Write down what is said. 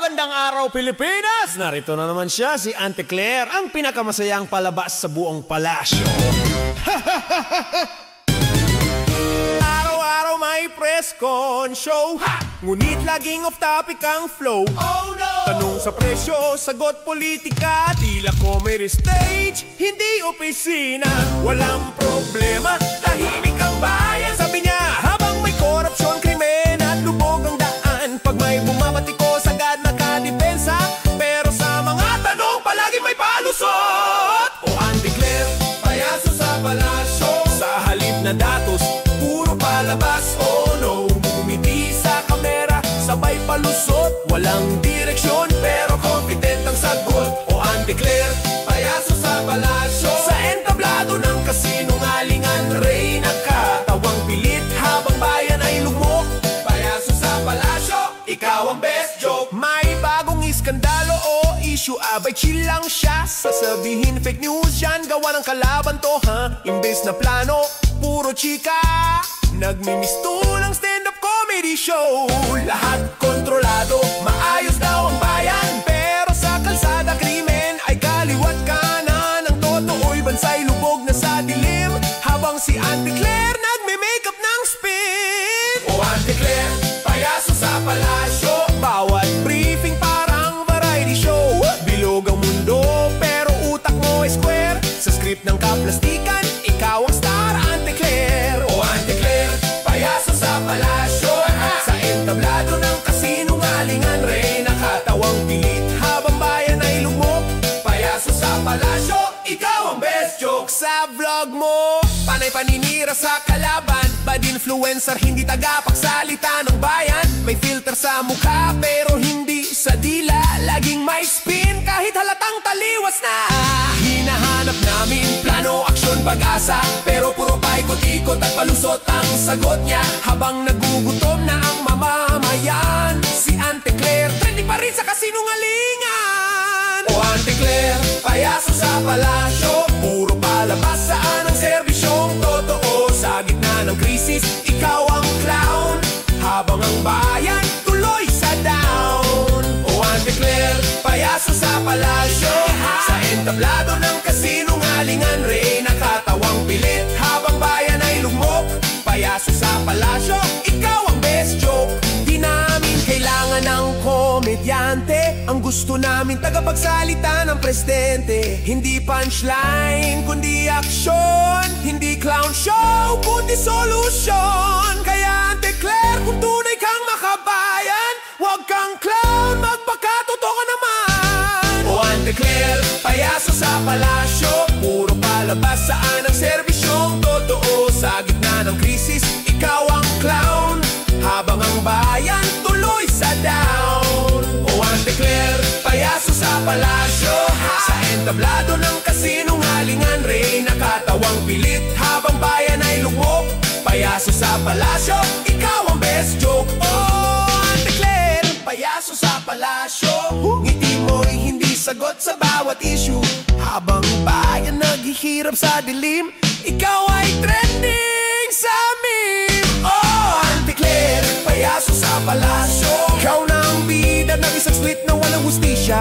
Magandang araw, Pilipinas! Narito na naman siya, si Auntie Claire, ang pinakamasayang palabas sa buong palasyo. Araw-araw may press con show, ngunit laging off-topic ang flow. Oh no! Tanong sa presyo, sagot politika, tila comedy stage, hindi opisina. Walang problema, tahimik ang bayan. Sabi niya, habang may korupsyon, krimen at lubog ang daan, pag may bumabatikos, agad nakadepensa. Pero sa mga tanong, palagi may palusot. O Auntie Claire, payaso sa palasyo. Sa halip na datos, puro palabas. Oh no, umiti sa kamera, sabay palusot. Walang direksyon, pero confident ang sagot. O Auntie Claire, payaso sa palasyo. Sa entablado ng kasinungalingan, Reyna ka, tawang pilit habang bayan ay lugmok. Payaso sa palasyo, ikaw ang best joke. May bagong iskandalo o issue, abay chill lang siya. Sasabihin fake news yan, gawa ng kalaban to ha. Imbes na plano, puro chika. Nagmimistulang stand-up comedy show. Lahat kontrolado, maayos daw ang bayan. Pero sa kalsada krimen ay kaliwat kanan. Ang totoo'y bansay lubog na sa dilim, habang si Auntie Claire nagme-makeup ng spin. O Auntie Claire, payaso sa palasyo. Bawat briefing parang variety show. Bilog ang mundo pero utak mo ay square. Sa script ng kaplastikan, ikaw ang star, Auntie Claire. O Auntie Claire, payaso sa palasyo. Sa entablado ng kasinungalingan, Reyna katawang pilit habang bayan ay lugmok. Payaso sa palasyo, ikaw ang best joke. Sa vlog mo, panay paninira sa kalaban. Bad influencer, hindi tagapagsalita ng bayan. May filter sa mukha pero hindi sa dila. Laging may spin kahit halatang taliwas na. Hinahanap namin plano, aksyon, pag-asa, pero puro paikot-ikot at palusot ang sagot niya. Habang nagugutom na ang mamamayan, si Auntie Claire trending pa rin sa kasinungalingan. O Auntie Claire, payaso sa palasyo. Puro palabas, saan ang serbisyong totoo? Sa gitna ng krisis, ikaw ang clown, habang ang bayan tuloy sa down. O Auntie Claire, payaso sa palasyo. Sa entablado ng kasinungalingan, Reyna katawang pilit habang bayan ay lugmok. Payaso sa palasyo, ikaw ang best joke. Di namin kailangan ng komedyante, ang gusto namin tagapagsalita ng presidente. Hindi punchline, kundi aksyon. Hindi clown show, kundi solution. Kaya Auntie Claire, kung tunay kang makabayan, huwag kang clown, magpakatotoo ka naman. O Auntie Claire, payaso sa palasyo. Puro palabas, saan ang serbisyong totoo? Sa gitna ng krisis, ikaw ang clown, habang ang bayan tuloy sa down. O Auntie Claire, payaso sa palasyo. Sa entablado ng kasinungalingan, Reyna katawang pilit habang bayan ay lugmok. Payaso sa palasyo, ikaw ang best joke. Oh Auntie Claire, payaso sa palasyo. Ngiti mo'y hindi sagot sa bawat issue, habang bayan naghihirap sa dilim, ikaw ay trending sa meme. Oh Auntie Claire, payaso sa palasyo. Ikaw na ang bida ng isang sweet na walang hustisya.